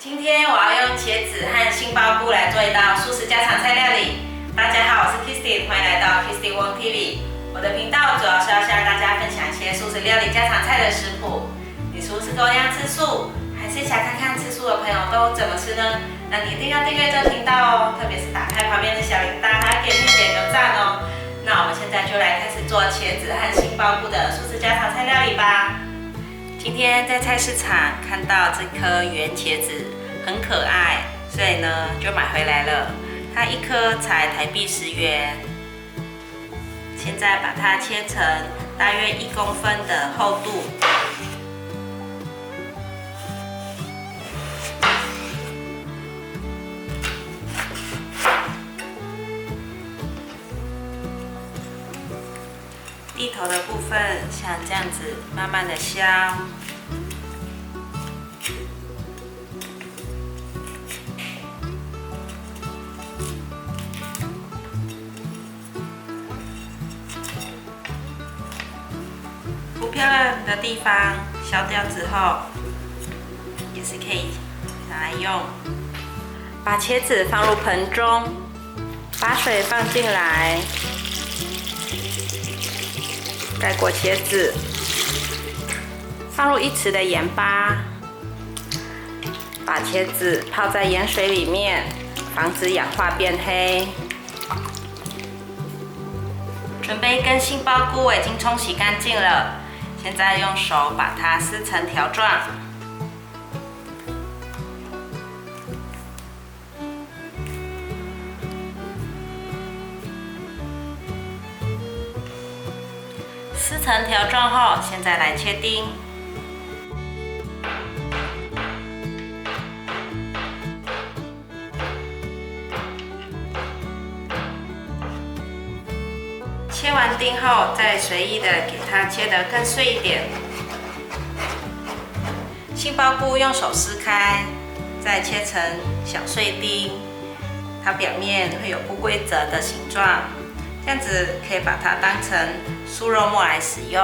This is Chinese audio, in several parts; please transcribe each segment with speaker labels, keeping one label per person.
Speaker 1: 今天我要用茄子和杏鲍菇来做一道素食家常菜料理。大家好，我是 Kisty， 欢迎来到 Kisty Wong TV。我的频道主要是要向大家分享一些素食料理家常菜的食谱。你是不是跟我一样吃素，还是想看看吃素的朋友都怎么吃呢？那你一定要订阅这个频道哦，特别是打开旁边的小铃铛，还要点个赞哦。那我们现在就来开始做茄子和杏鲍菇的素食家常菜料理吧。今天在菜市场看到这颗圆茄子很可爱，所以呢就买回来了。它一颗才台币10元。现在把它切成大约1公分的厚度。蒂头的部分像这样子，慢慢的削。不漂亮的地方削掉之后，也是可以拿来用。把茄子放入盆中，把水放进来。盖过茄子，放入1匙的盐巴，把茄子泡在盐水里面，防止氧化变黑。准备1根杏鲍菇，我已经冲洗干净了，现在用手把它撕成条状。撕成条状后，现在来切丁。切完丁后，再随意的给它切得更碎一点。杏鲍菇用手撕开，再切成小碎丁，它表面会有不规则的形状。这样子可以把它当成素肉末来使用。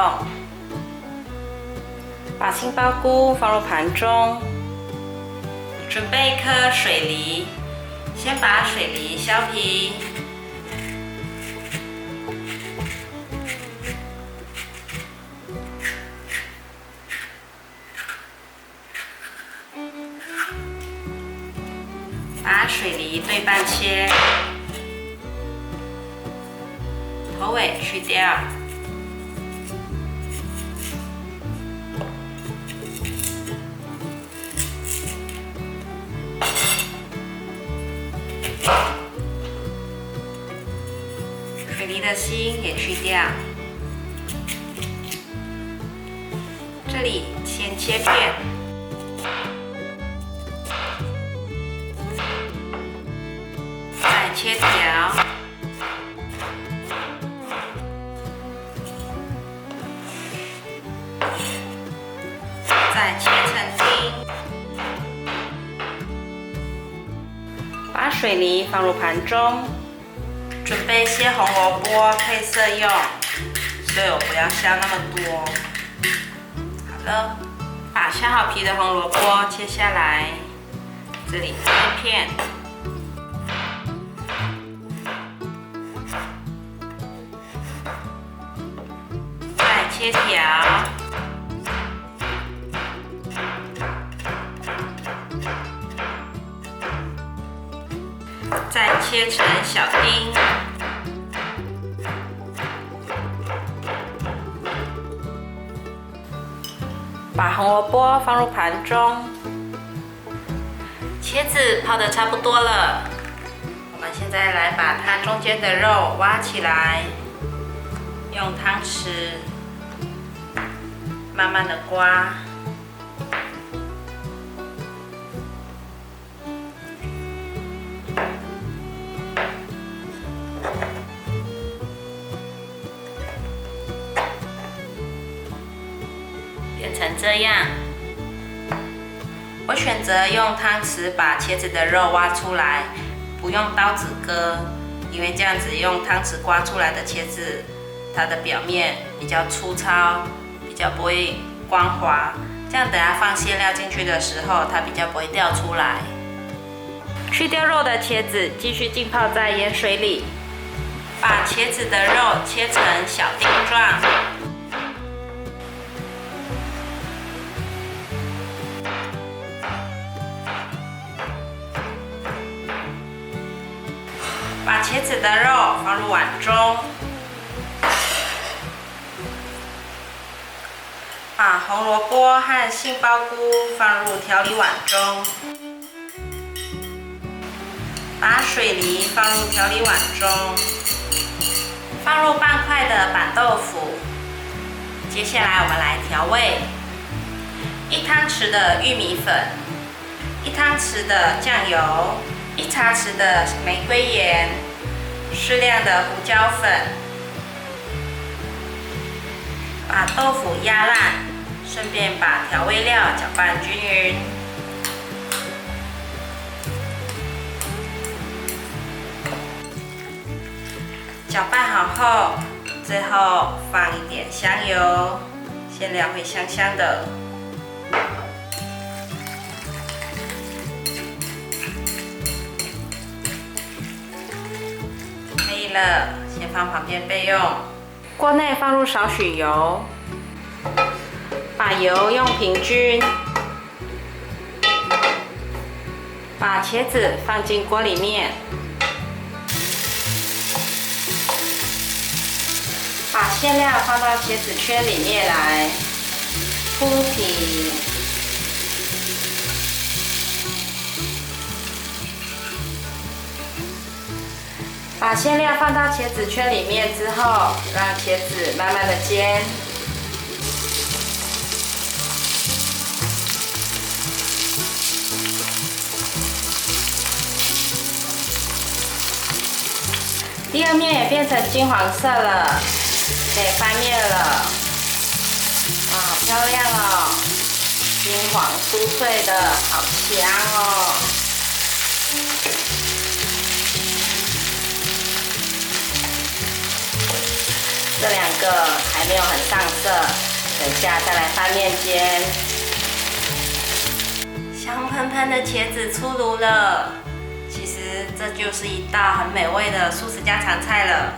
Speaker 1: 把杏鲍菇放入盘中，准备1颗水梨，先把水梨削皮，把水梨对半切。头尾去掉，水梨的心也去掉。这里先切片，再切条。再切成丁，把水梨放入盘中，准备切红萝卜配色用，所以我不要削那么多。好了，把削好皮的红萝卜切下来，这里切片，再切条。再切成小丁，把红萝卜放入盘中。茄子泡得差不多了，我们现在来把它中间的肉挖起来，用汤匙慢慢的刮。变成这样，我选择用汤匙把茄子的肉挖出来，不用刀子割，因为这样子用汤匙刮出来的茄子，它的表面比较粗糙，比较不会光滑，这样等下放馅料进去的时候，它比较不会掉出来。去掉肉的茄子继续浸泡在盐水里，把茄子的肉切成小丁状。把茄子的肉放入碗中，把红萝卜和杏鲍菇放入调理碗中，把水梨放入调理碗中，放入半块的板豆腐。接下来我们来调味：1汤匙的玉米粉，1汤匙的酱油，1茶匙的玫瑰盐，适量的胡椒粉。把豆腐压烂，顺便把调味料搅拌均匀。搅拌好后，最后放一点香油，馅料会香香的。可以了，先放旁边备用。锅内放入少许油，把油用平均。把茄子放进锅里面，把馅料放到茄子圈里面来铺平。把馅料放到茄子圈里面之后，让茄子慢慢的煎。第二面也变成金黄色了，可以翻面了。哇，好漂亮哦！金黄酥脆的，好香哦！这2个还没有很上色，等下再来翻面煎。香喷喷的茄子出炉了，其实这就是一道很美味的素食家常菜了，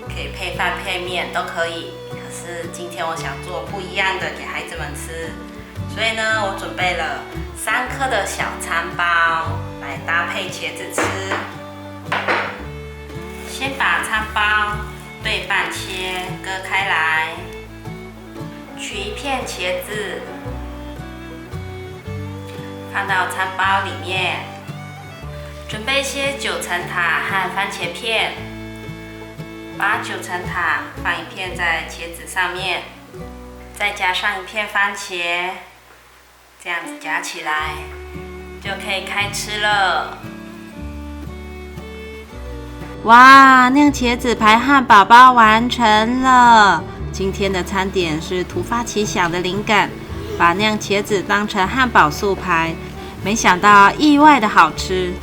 Speaker 1: 可以配饭配面都可以。可是今天我想做不一样的给孩子们吃，所以呢，我准备了3颗的小餐包来搭配茄子吃。先把餐包对半切，割开来，取一片茄子，放到餐包里面。准备些9层塔和番茄片，把9层塔放一片在茄子上面，再加上一片番茄，这样子夹起来就可以开吃了。哇，酿茄子排汉堡包完成了！今天的餐点是突发奇想的灵感，把酿茄子当成汉堡素排，没想到意外的好吃。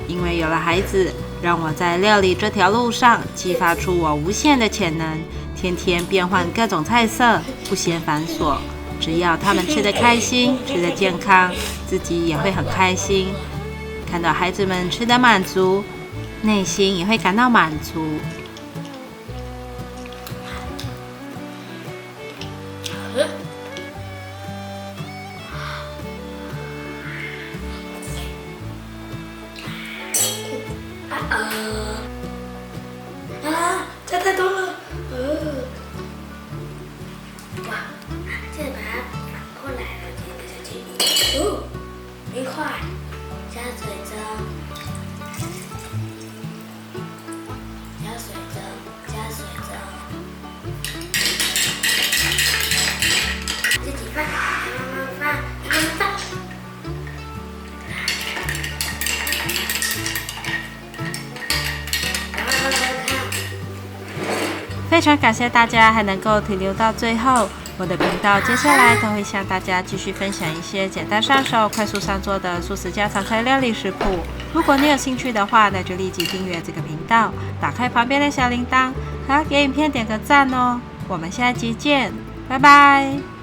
Speaker 1: 因为有了孩子，让我在料理这条路上激发出我无限的潜能，天天变换各种菜色，不嫌繁琐。只要他们吃得开心，吃得健康，自己也会很开心。看到孩子们吃得满足，内心也会感到满足。
Speaker 2: 这太多了，哇，现在把它反过来了，这个小鸡，哦，冰块，加水蒸，加水蒸，加水蒸，自己放，慢慢放，慢慢放。
Speaker 1: 非常感谢大家还能够停留到最后，我的频道接下来都会向大家继续分享一些简单上手、快速上桌的素食家常菜料理食谱。如果你有兴趣的话，那就立即订阅这个频道，打开旁边的小铃铛，还要给影片点个赞哦。我们下集见，拜拜。